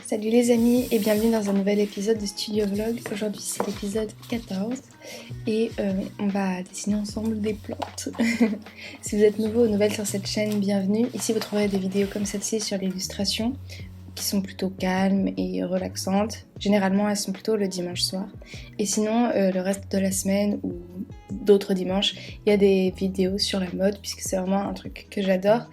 Salut les amis et bienvenue dans un nouvel épisode de Studio Vlog. Aujourd'hui c'est l'épisode 14 et on va dessiner ensemble des plantes. Si vous êtes nouveau ou nouvelle sur cette chaîne, bienvenue. Ici vous trouverez des vidéos comme celle-ci sur l'illustration qui sont plutôt calmes et relaxantes. Généralement elles sont plutôt le dimanche soir. Et sinon le reste de la semaine ou d'autres dimanches, il y a des vidéos sur la mode puisque c'est vraiment un truc que j'adore.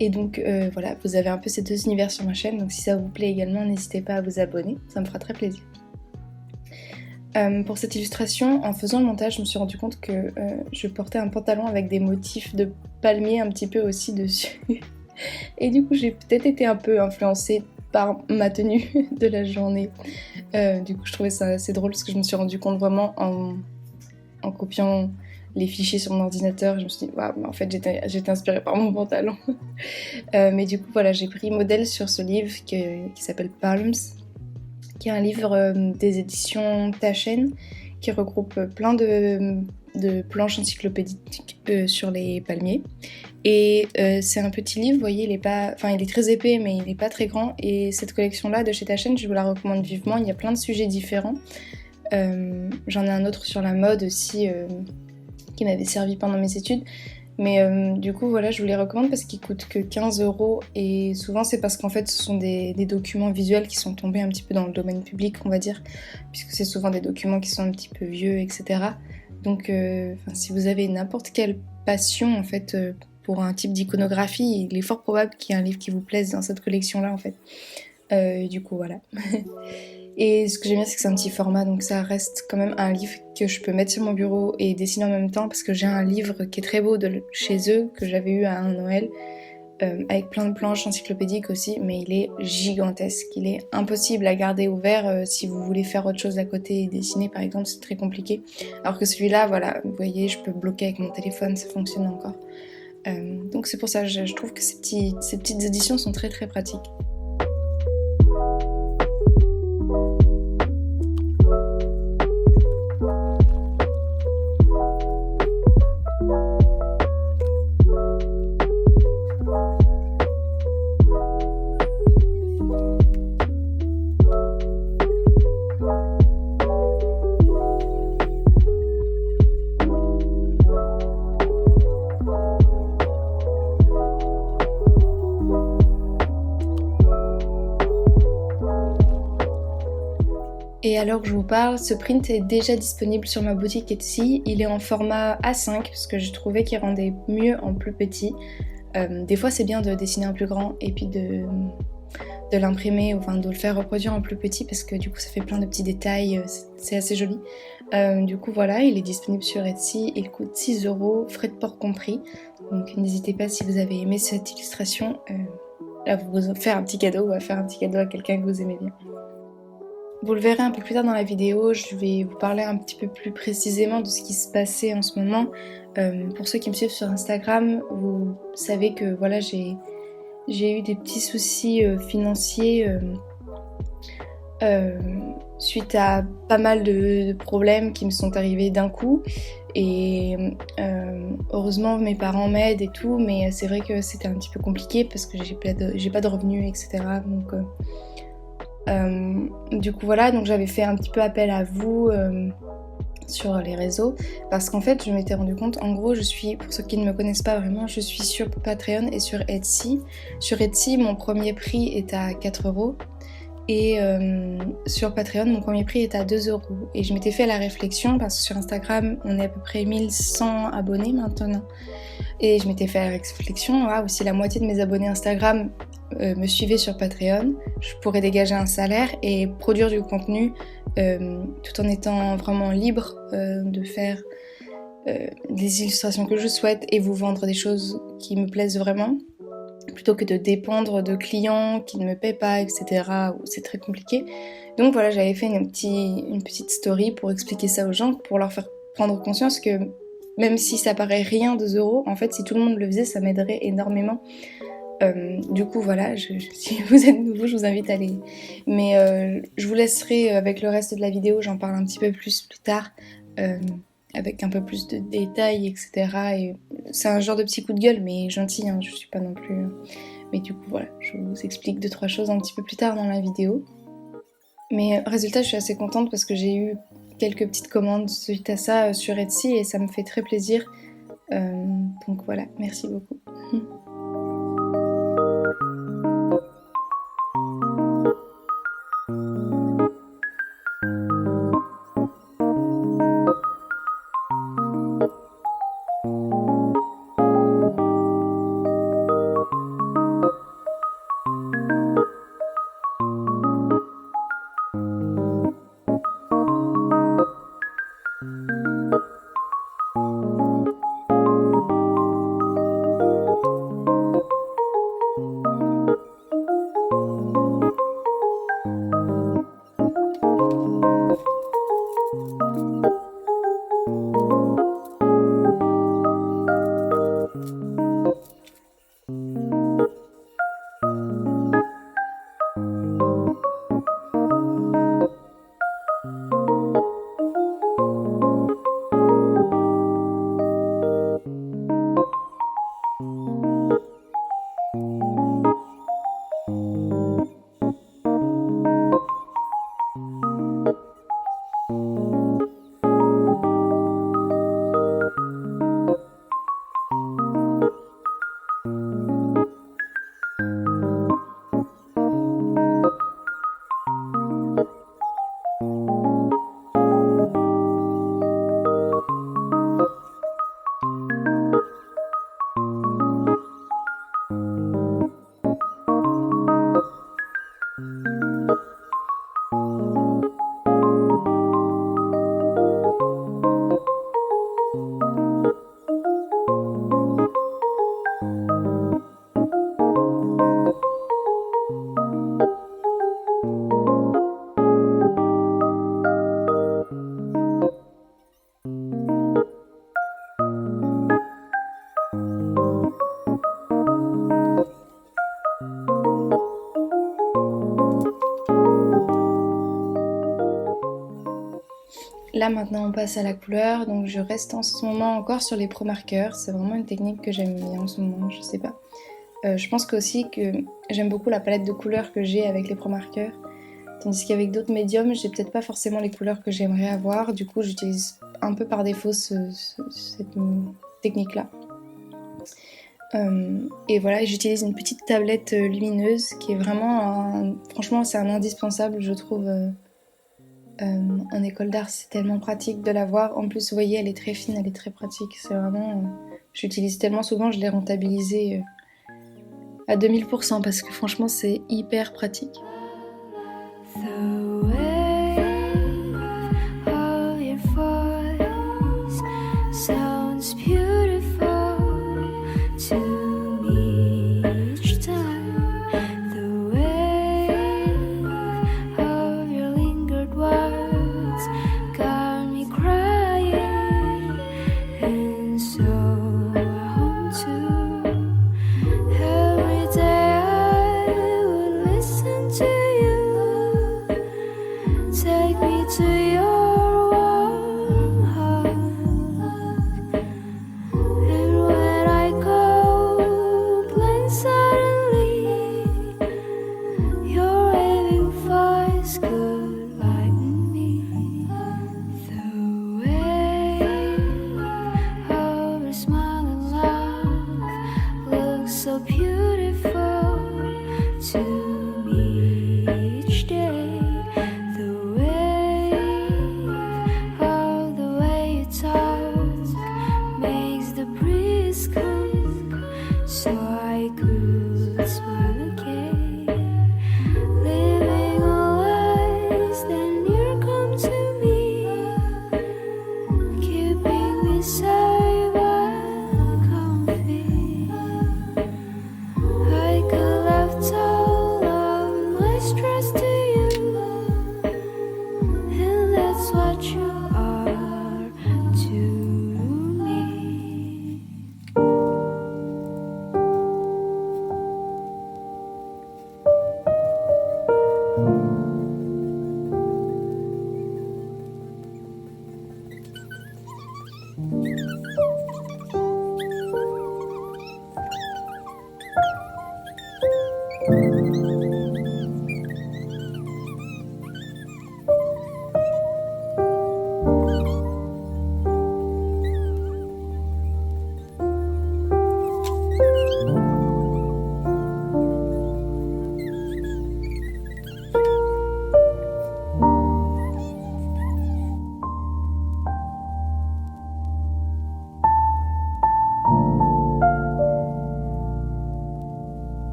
Et donc voilà, vous avez un peu ces deux univers sur ma chaîne, donc si ça vous plaît également, n'hésitez pas à vous abonner, ça me fera très plaisir. Pour cette illustration, en faisant le montage, je me suis rendu compte que je portais un pantalon avec des motifs de palmier un petit peu aussi dessus. Et du coup, j'ai peut-être été un peu influencée par ma tenue de la journée. Du coup, je trouvais ça assez drôle parce que je me suis rendu compte vraiment en copiant les fichiers sur mon ordinateur, je me suis dit waouh, en fait j'étais inspirée par mon pantalon. Mais du coup voilà, j'ai pris modèle sur ce livre qui s'appelle Palms, qui est un livre des éditions Taschen qui regroupe plein de planches encyclopédiques sur les palmiers. Et c'est un petit livre, vous voyez, il est très épais mais il n'est pas très grand. Et cette collection là de chez Taschen, je vous la recommande vivement, il y a plein de sujets différents. J'en ai un autre sur la mode aussi qui m'avait servi pendant mes études, mais du coup voilà, je vous les recommande parce qu'ils coûtent que 15 € et souvent c'est parce qu'en fait ce sont des documents visuels qui sont tombés un petit peu dans le domaine public, on va dire, puisque c'est souvent des documents qui sont un petit peu vieux, etc. Donc si vous avez n'importe quelle passion en fait pour un type d'iconographie, il est fort probable qu'il y ait un livre qui vous plaise dans cette collection là en fait. Du coup voilà. Et ce que j'aime bien, c'est que c'est un petit format, donc ça reste quand même un livre que je peux mettre sur mon bureau et dessiner en même temps, parce que j'ai un livre qui est très beau de chez eux, que j'avais eu à un Noël, avec plein de planches encyclopédiques aussi, mais il est gigantesque. Il est impossible à garder ouvert si vous voulez faire autre chose à côté et dessiner par exemple, c'est très compliqué. Alors que celui-là, voilà, vous voyez, je peux bloquer avec mon téléphone, ça fonctionne encore. Donc c'est pour ça, je trouve que ces petites éditions sont très très pratiques. Et alors que je vous parle, ce print est déjà disponible sur ma boutique Etsy. Il est en format A5 parce que je trouvais qu'il rendait mieux en plus petit. Des fois c'est bien de dessiner en plus grand et puis de l'imprimer, enfin de le faire reproduire en plus petit parce que du coup ça fait plein de petits détails, c'est assez joli. Du coup voilà, il est disponible sur Etsy, il coûte 6 €, frais de port compris. Donc n'hésitez pas si vous avez aimé cette illustration à vous faire un petit cadeau ou à faire un petit cadeau à quelqu'un que vous aimez bien. Vous le verrez un peu plus tard dans la vidéo, je vais vous parler un petit peu plus précisément de ce qui se passait en ce moment. Pour ceux qui me suivent sur Instagram, vous savez que voilà, j'ai eu des petits soucis financiers suite à pas mal de problèmes qui me sont arrivés d'un coup. Et heureusement mes parents m'aident et tout, mais c'est vrai que c'était un petit peu compliqué parce que j'ai pas de revenus, etc. Donc du coup voilà, donc j'avais fait un petit peu appel à vous sur les réseaux parce qu'en fait je m'étais rendu compte, en gros pour ceux qui ne me connaissent pas vraiment, je suis sur Patreon et sur Etsy. Sur Etsy mon premier prix est à 4 € et sur Patreon mon premier prix est à 2 € et je m'étais fait la réflexion parce que sur Instagram on est à peu près 1100 abonnés maintenant et je m'étais fait la réflexion, waouh, si la moitié de mes abonnés Instagram me suivaient sur Patreon, je pourrais dégager un salaire et produire du contenu tout en étant vraiment libre de faire des illustrations que je souhaite et vous vendre des choses qui me plaisent vraiment, plutôt que de dépendre de clients qui ne me paient pas, etc. où c'est très compliqué. Donc voilà, j'avais fait une petite story pour expliquer ça aux gens, pour leur faire prendre conscience que même si ça paraît rien 2 €, en fait si tout le monde le faisait, ça m'aiderait énormément. Du coup voilà, si vous êtes nouveau, je vous invite à aller. Mais je vous laisserai avec le reste de la vidéo, j'en parle un petit peu plus tard, avec un peu plus de détails, etc. Et c'est un genre de petit coup de gueule, mais gentil, hein, je suis pas non plus... Mais du coup voilà, je vous explique 2-3 choses un petit peu plus tard dans la vidéo. Mais résultat, je suis assez contente parce que j'ai eu quelques petites commandes suite à ça sur Etsy et ça me fait très plaisir. Donc voilà, merci beaucoup. Là maintenant on passe à la couleur, donc je reste en ce moment encore sur les pro marqueurs, c'est vraiment une technique que j'aime bien en ce moment, je sais pas. Je pense aussi que j'aime beaucoup la palette de couleurs que j'ai avec les pro marqueurs, tandis qu'avec d'autres médiums j'ai peut-être pas forcément les couleurs que j'aimerais avoir, du coup j'utilise un peu par défaut cette technique là. Et voilà, j'utilise une petite tablette lumineuse qui est vraiment franchement c'est un indispensable je trouve. En école d'art, c'est tellement pratique de l'avoir. En plus, vous voyez, elle est très fine, elle est très pratique. C'est vraiment. J'utilise tellement souvent, je l'ai rentabilisée à 2000% parce que franchement, c'est hyper pratique.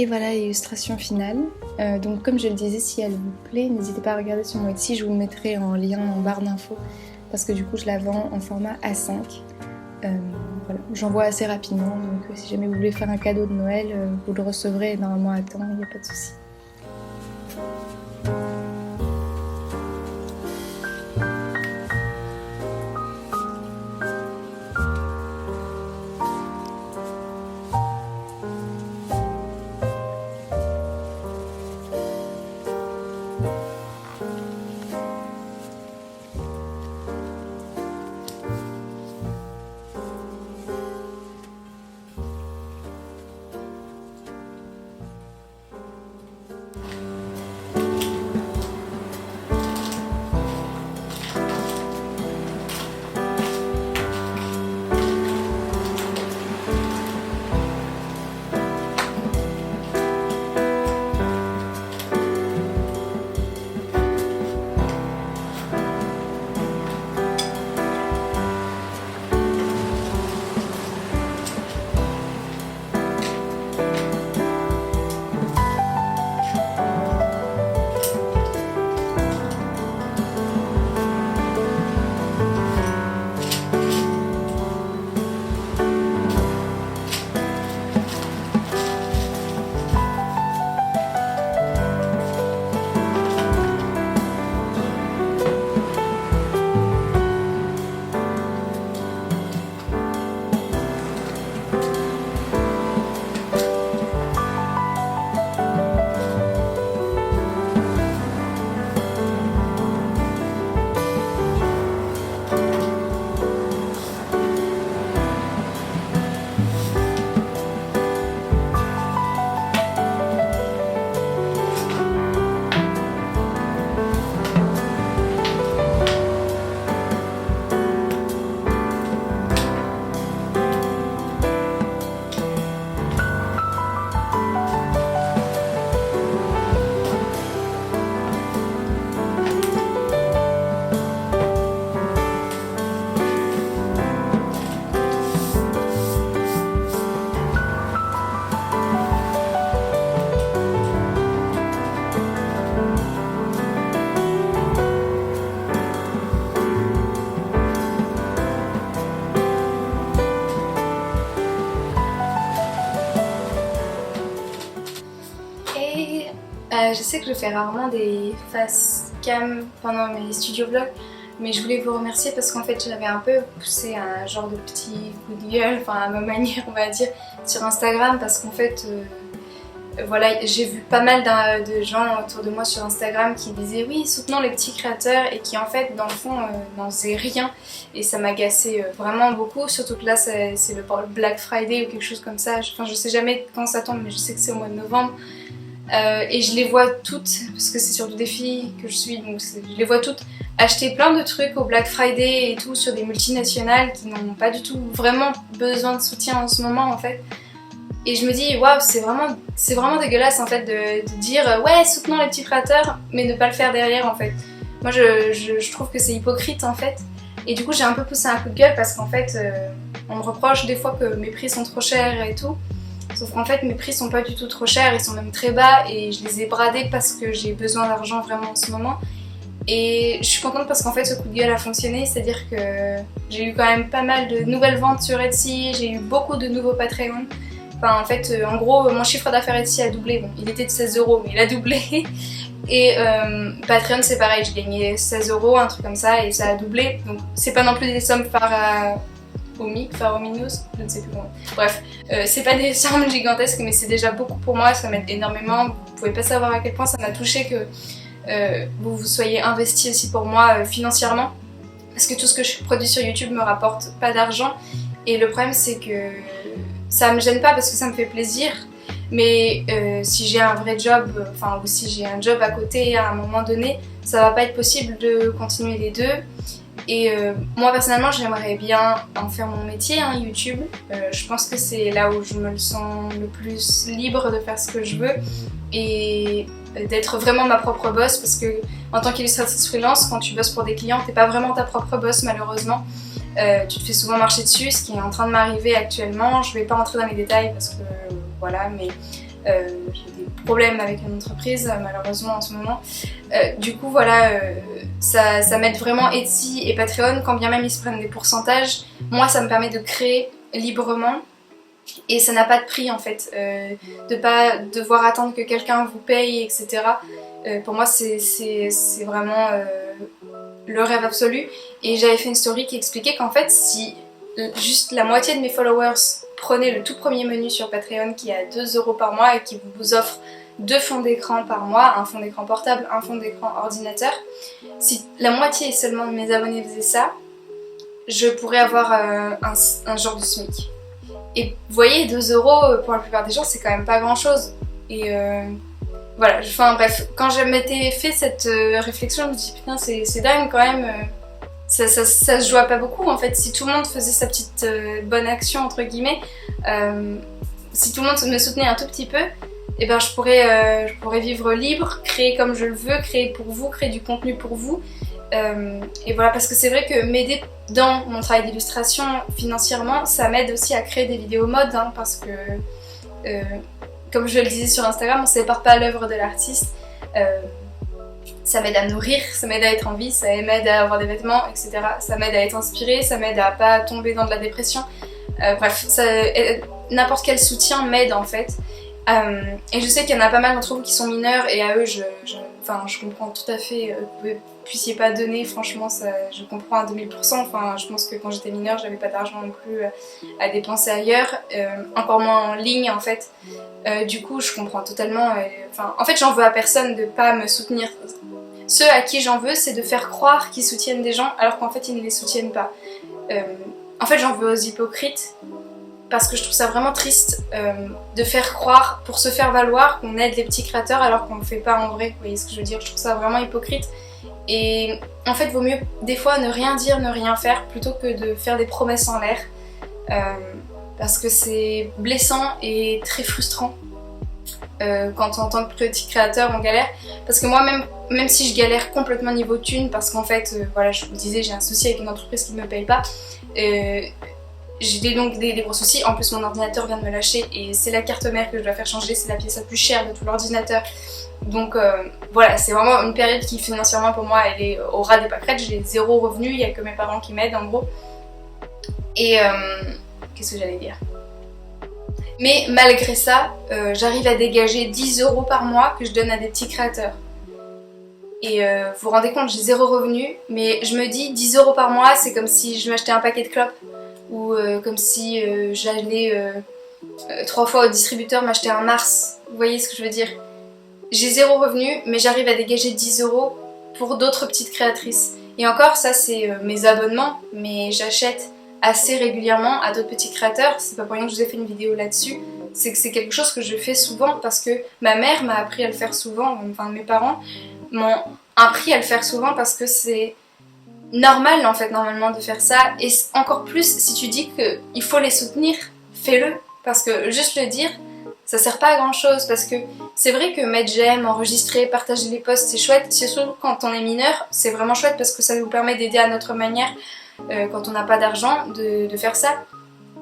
Et voilà l'illustration finale. Donc comme je le disais, si elle vous plaît, n'hésitez pas à regarder sur mon Etsy, je vous le mettrai en lien en barre d'infos parce que du coup je la vends en format A5. Voilà, j'envoie assez rapidement, donc si jamais vous voulez faire un cadeau de Noël, vous le recevrez normalement à temps, il n'y a pas de souci. Je sais que je fais rarement des face cam pendant mes studio vlogs, mais je voulais vous remercier parce qu'en fait j'avais un peu poussé un genre de petit coup de gueule, enfin à ma manière on va dire, sur Instagram parce qu'en fait voilà, j'ai vu pas mal de gens autour de moi sur Instagram qui disaient oui soutenons les petits créateurs et qui en fait dans le fond n'en faisaient rien et ça m'agaçait vraiment beaucoup, surtout que là c'est le Black Friday ou quelque chose comme ça, enfin je sais jamais quand ça tombe mais je sais que c'est au mois de novembre. Et je les vois toutes, parce que c'est sur le défi que je suis, donc je les vois toutes acheter plein de trucs au Black Friday et tout sur des multinationales qui n'ont pas du tout vraiment besoin de soutien en ce moment en fait. Et je me dis waouh, c'est vraiment dégueulasse en fait de dire ouais soutenons les petits créateurs mais ne pas le faire derrière en fait. Moi je trouve que c'est hypocrite en fait. Et du coup j'ai un peu poussé un coup de gueule parce qu'en fait on me reproche des fois que mes prix sont trop chers et tout. Sauf qu'en fait mes prix sont pas du tout trop chers, ils sont même très bas et je les ai bradés parce que j'ai besoin d'argent vraiment en ce moment. Et je suis contente parce qu'en fait ce coup de gueule a fonctionné, c'est-à-dire que j'ai eu quand même pas mal de nouvelles ventes sur Etsy, j'ai eu beaucoup de nouveaux Patreon. Enfin en fait en gros mon chiffre d'affaires Etsy a doublé, bon il était de 16 € mais il a doublé. Et Patreon c'est pareil, j'ai gagné 16 €, un truc comme ça et ça a doublé. Donc c'est pas non plus des sommes faramineuses, je ne sais plus comment. Bref, c'est pas des sommes gigantesques mais c'est déjà beaucoup pour moi, ça m'aide énormément. Vous pouvez pas savoir à quel point ça m'a touché que vous vous soyez investi aussi pour moi financièrement. Parce que tout ce que je produis sur YouTube me rapporte pas d'argent. Et le problème c'est que ça me gêne pas parce que ça me fait plaisir. Mais si j'ai un vrai job, ou si j'ai un job à côté à un moment donné, ça va pas être possible de continuer les deux. Et moi personnellement j'aimerais bien en faire mon métier, hein, YouTube. Je pense que c'est là où je me sens le plus libre de faire ce que je veux et d'être vraiment ma propre boss parce que en tant qu'illustratrice freelance, quand tu bosses pour des clients, t'es pas vraiment ta propre boss malheureusement. Tu te fais souvent marcher dessus, ce qui est en train de m'arriver actuellement. Je vais pas rentrer dans les détails parce que voilà, mais J'ai des problèmes avec une entreprise malheureusement en ce moment. Du coup voilà, ça m'aide vraiment Etsy et Patreon, quand bien même ils se prennent des pourcentages. Moi ça me permet de créer librement. Et ça n'a pas de prix en fait, de pas devoir attendre que quelqu'un vous paye, etc. Pour moi c'est vraiment le rêve absolu. Et j'avais fait une story qui expliquait qu'en fait si juste la moitié de mes followers prenaient le tout premier menu sur Patreon qui est à 2 € par mois et qui vous offre 2 fonds d'écran par mois, un fond d'écran portable, un fond d'écran ordinateur, si la moitié seulement de mes abonnés faisaient ça, je pourrais avoir un genre de SMIC. Et vous voyez, 2 € pour la plupart des gens, c'est quand même pas grand chose. Et voilà, enfin bref, quand je m'étais fait cette réflexion, je me dis putain, c'est dingue quand même. Ça se joue à pas beaucoup en fait. Si tout le monde faisait sa petite bonne action, entre guillemets, si tout le monde me soutenait un tout petit peu, et ben je pourrais vivre libre, créer comme je le veux, créer pour vous, créer du contenu pour vous. Et voilà, parce que c'est vrai que m'aider dans mon travail d'illustration financièrement, ça m'aide aussi à créer des vidéos mode, hein, parce que comme je le disais sur Instagram, on ne sépare pas l'œuvre de l'artiste. Ça m'aide à me nourrir, ça m'aide à être en vie, ça m'aide à avoir des vêtements, etc. Ça m'aide à être inspirée, ça m'aide à pas tomber dans de la dépression. Bref, n'importe quel soutien m'aide en fait. Et je sais qu'il y en a pas mal d'entre vous qui sont mineurs et à eux je comprends tout à fait que vous puissiez pas donner, franchement ça, je comprends à 2000%. Enfin, je pense que quand j'étais mineure j'avais pas d'argent non plus à dépenser ailleurs, encore moins en ligne en fait. Du coup je comprends totalement, en fait j'en veux à personne de pas me soutenir. Ceux à qui j'en veux c'est de faire croire qu'ils soutiennent des gens alors qu'en fait ils ne les soutiennent pas. En fait j'en veux aux hypocrites, parce que je trouve ça vraiment triste de faire croire, pour se faire valoir, qu'on aide les petits créateurs alors qu'on ne le fait pas en vrai. Vous voyez ce que je veux dire? Je trouve ça vraiment hypocrite. Et en fait, vaut mieux des fois ne rien dire, ne rien faire, plutôt que de faire des promesses en l'air. Parce que c'est blessant et très frustrant quand en tant que petit créateur on galère. Parce que moi, même si je galère complètement niveau thune, parce qu'en fait, voilà, je vous disais, j'ai un souci avec une entreprise qui ne me paye pas. J'ai donc des gros soucis. En plus mon ordinateur vient de me lâcher et c'est la carte mère que je dois faire changer, c'est la pièce la plus chère de tout l'ordinateur. Donc voilà, c'est vraiment une période qui financièrement pour moi elle est au ras des pâquerettes. J'ai 0 revenu, il n'y a que mes parents qui m'aident en gros. Et qu'est-ce que j'allais dire? Mais malgré ça, j'arrive à dégager 10 € par mois que je donne à des petits créateurs. Et vous vous rendez compte, j'ai 0 revenu, mais je me dis 10 € par mois, c'est comme si je m'achetais un paquet de clopes. Ou comme si j'allais 3 fois au distributeur m'acheter un Mars. Vous voyez ce que je veux dire? J'ai 0 revenu, mais j'arrive à dégager 10 € pour d'autres petites créatrices. Et encore, ça c'est mes abonnements, mais j'achète assez régulièrement à d'autres petits créateurs. C'est pas pour rien que je vous ai fait une vidéo là-dessus. C'est que c'est quelque chose que je fais souvent parce que ma mère m'a appris à le faire souvent, enfin mes parents m'ont appris à le faire souvent parce que c'est normal en fait normalement de faire ça. Et encore plus si tu dis qu'il faut les soutenir, fais-le. Parce que juste le dire, ça sert pas à grand chose. Parce que c'est vrai que mettre j'aime, enregistrer, partager les posts c'est chouette. C'est surtout quand on est mineur, c'est vraiment chouette parce que ça nous permet d'aider à notre manière quand on n'a pas d'argent de faire ça.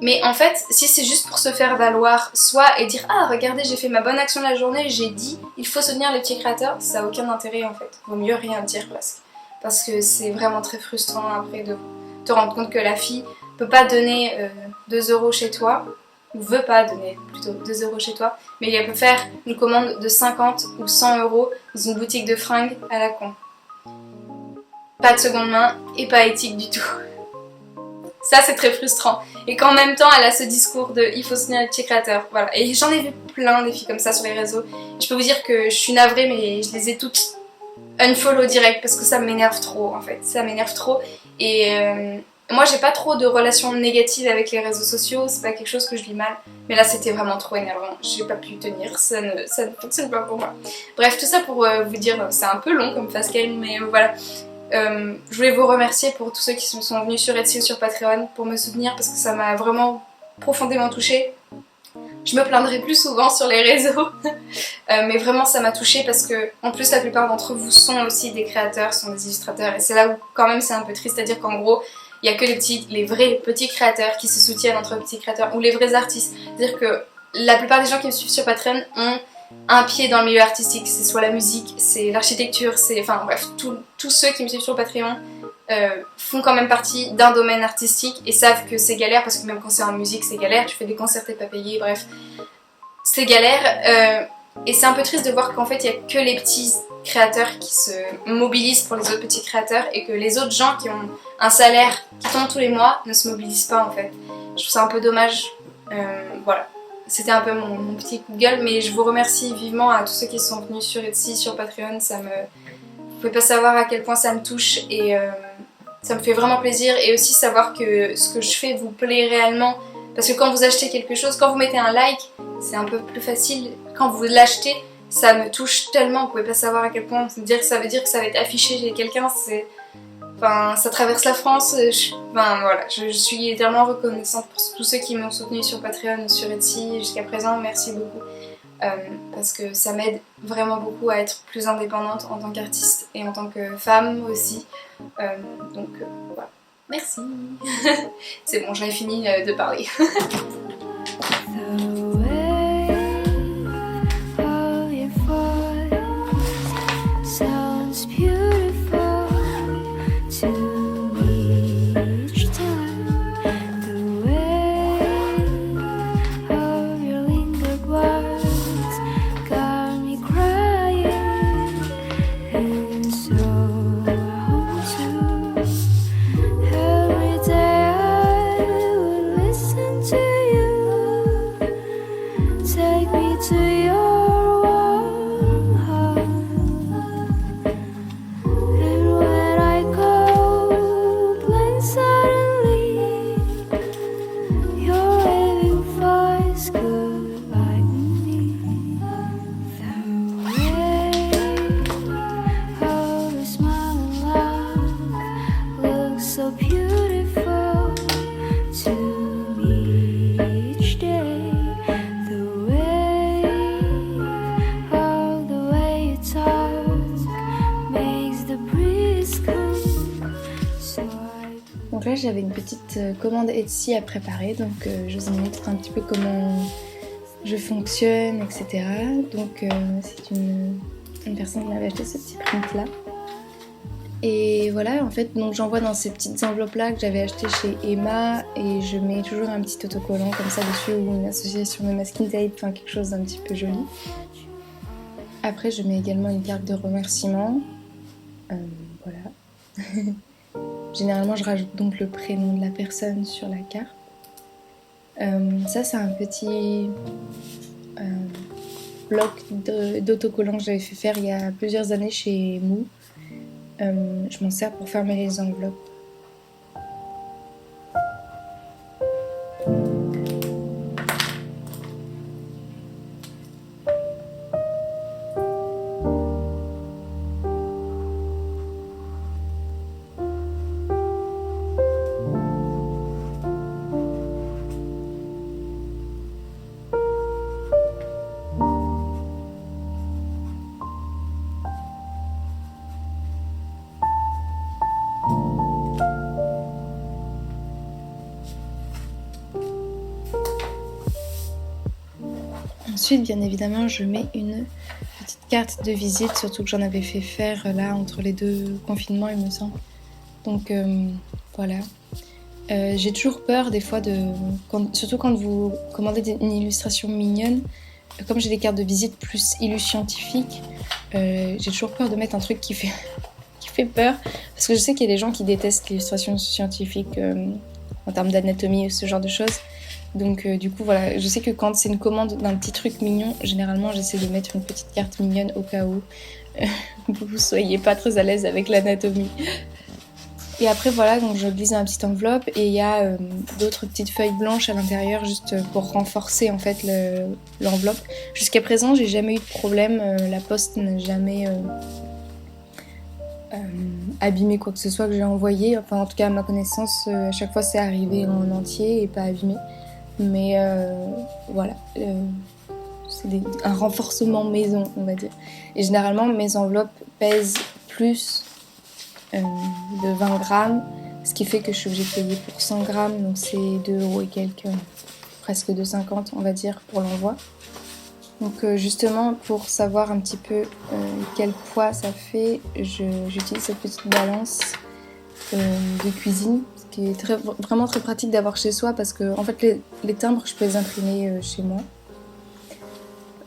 Mais en fait, si c'est juste pour se faire valoir soi et dire ah regardez j'ai fait ma bonne action de la journée, j'ai dit il faut soutenir les petits créateurs, ça a aucun intérêt en fait. Vaut mieux rien dire presque. Parce que c'est vraiment très frustrant après de te rendre compte que la fille peut pas donner 2 € chez toi, ou veut pas donner plutôt 2 € chez toi, mais elle peut faire une commande de 50 ou 100 € dans une boutique de fringues à la con. Pas de seconde main et pas éthique du tout. Ça c'est très frustrant. Et qu'en même temps elle a ce discours de il faut soutenir les petits créateurs. Voilà. Et j'en ai vu plein des filles comme ça sur les réseaux. Je peux vous dire que je suis navrée mais je les ai toutes unfollow direct parce que ça m'énerve trop en fait. Ça m'énerve trop. Et moi j'ai pas trop de relations négatives avec les réseaux sociaux, c'est pas quelque chose que je vis mal. Mais là c'était vraiment trop énervant. J'ai pas pu tenir, ça ne fonctionne pas pour moi. Bref, tout ça pour vous dire, c'est un peu long comme fast game mais voilà. Je voulais vous remercier pour tous ceux qui sont venus sur Etsy ou sur Patreon pour me soutenir parce que ça m'a vraiment profondément touchée. Je me plaindrai plus souvent sur les réseaux, mais vraiment ça m'a touchée parce que en plus la plupart d'entre vous sont aussi des créateurs, sont des illustrateurs et c'est là où quand même c'est un peu triste à dire qu'en gros il n'y a que les vrais petits créateurs qui se soutiennent entre petits créateurs ou les vrais artistes. C'est-à-dire que la plupart des gens qui me suivent sur Patreon ont un pied dans le milieu artistique, c'est soit la musique, c'est l'architecture, c'est enfin bref, tous ceux qui me suivent sur Patreon font quand même partie d'un domaine artistique et savent que c'est galère, parce que même quand c'est en musique c'est galère, tu fais des concerts t'es pas payé, bref, c'est galère. Et c'est un peu triste de voir qu'en fait il n'y a que les petits créateurs qui se mobilisent pour les autres petits créateurs et que les autres gens qui ont un salaire qui tombe tous les mois ne se mobilisent pas en fait. Je trouve ça un peu dommage. Voilà. C'était un peu mon petit coup de gueule, mais je vous remercie vivement à tous ceux qui sont venus sur Etsy, sur Patreon. Vous pouvez pas savoir à quel point ça me touche et ça me fait vraiment plaisir. Et aussi savoir que ce que je fais vous plaît réellement. Parce que quand vous achetez quelque chose, quand vous mettez un like, c'est un peu plus facile. Quand vous l'achetez, ça me touche tellement. Vous pouvez pas savoir à quel point. Ça veut dire que ça va être affiché chez quelqu'un. Enfin, ça traverse la France. Je suis tellement reconnaissante pour tous ceux qui m'ont soutenue sur Patreon ou sur Etsy jusqu'à présent. Merci beaucoup. Parce que ça m'aide vraiment beaucoup à être plus indépendante en tant qu'artiste et en tant que femme aussi. Voilà. Merci. C'est bon, j'en ai fini de parler. Donc là j'avais une petite commande Etsy à préparer, donc je vous montre un petit peu comment je fonctionne, etc. Donc c'est une personne qui m'avait acheté ce petit print là. Et voilà, en fait, donc j'envoie dans ces petites enveloppes là que j'avais achetées chez Emma et je mets toujours un petit autocollant comme ça dessus ou une association de masking tape, enfin quelque chose d'un petit peu joli. Après je mets également une carte de remerciement, voilà. Généralement je rajoute donc le prénom de la personne sur la carte. Ça c'est un petit bloc d'autocollant que j'avais fait faire il y a plusieurs années chez Mou. Je m'en sers pour fermer les enveloppes. Ensuite, bien évidemment, je mets une petite carte de visite, surtout que j'en avais fait faire là entre les deux confinements, il me semble. Donc voilà. J'ai toujours peur des fois, surtout quand vous commandez une illustration mignonne, comme j'ai des cartes de visite plus illus scientifiques, j'ai toujours peur de mettre un truc qui fait peur, parce que je sais qu'il y a des gens qui détestent l'illustration scientifique en termes d'anatomie et ce genre de choses. Donc du coup voilà, je sais que quand c'est une commande d'un petit truc mignon, généralement j'essaie de mettre une petite carte mignonne au cas où vous soyez pas très à l'aise avec l'anatomie. Et après voilà, donc je glisse dans une petite enveloppe et il y a d'autres petites feuilles blanches à l'intérieur juste pour renforcer en fait l'enveloppe. Jusqu'à présent j'ai jamais eu de problème, la poste n'a jamais abîmé quoi que ce soit que j'ai envoyé. Enfin en tout cas à ma connaissance, à chaque fois c'est arrivé en entier et pas abîmé. Mais voilà, c'est un renforcement maison, on va dire. Et généralement, mes enveloppes pèsent plus de 20 grammes, ce qui fait que je suis obligée de payer pour 100 grammes, donc c'est 2 € et quelques. presque 2,50 on va dire pour l'envoi. Donc justement pour savoir un petit peu quel poids ça fait, j'utilise cette petite balance de cuisine, ce qui est vraiment très pratique d'avoir chez soi parce que en fait les timbres je peux les imprimer chez moi.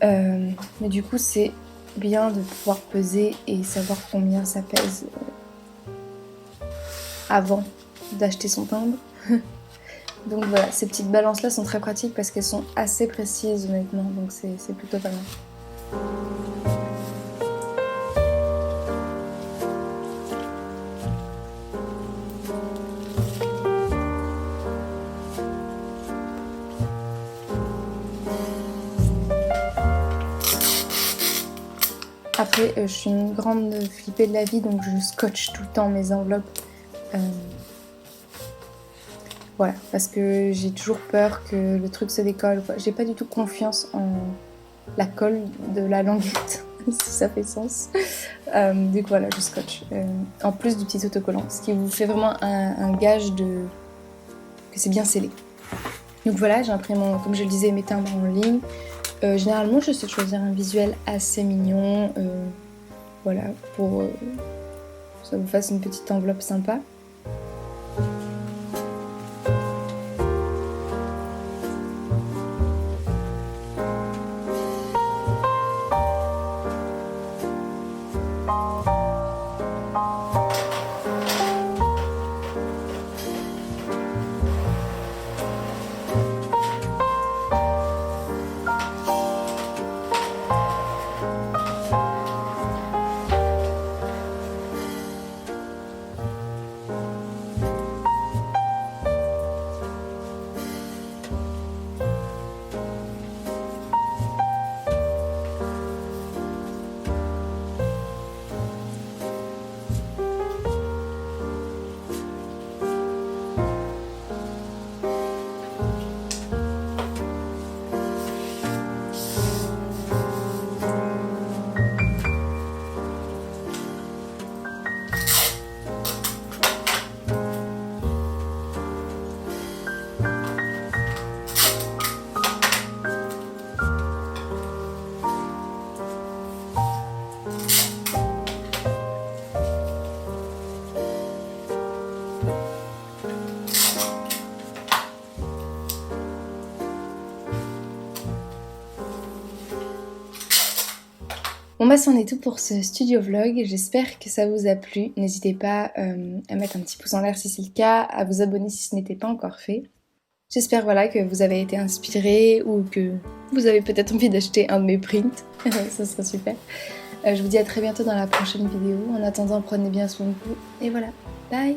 Mais du coup c'est bien de pouvoir peser et savoir combien ça pèse avant d'acheter son timbre. Donc voilà, ces petites balances là sont très pratiques parce qu'elles sont assez précises honnêtement, donc c'est plutôt pas mal. Après, je suis une grande flippée de la vie, donc je scotche tout le temps mes enveloppes. Voilà, parce que j'ai toujours peur que le truc se décolle. J'ai pas du tout confiance en la colle de la languette, si ça fait sens. Du coup voilà, je scotche. En plus du petit autocollant, ce qui vous fait vraiment un gage que c'est bien scellé. Donc voilà, j'imprime, comme je le disais, mes timbres en ligne. Généralement, je sais choisir un visuel assez mignon, voilà, pour que ça vous fasse une petite enveloppe sympa. Bon bah c'en est tout pour ce studio vlog, j'espère que ça vous a plu. N'hésitez pas à mettre un petit pouce en l'air si c'est le cas, à vous abonner si ce n'était pas encore fait. J'espère voilà que vous avez été inspirés ou que vous avez peut-être envie d'acheter un de mes prints, ça serait super. Je vous dis à très bientôt dans la prochaine vidéo. En attendant, prenez bien soin de vous et voilà, bye!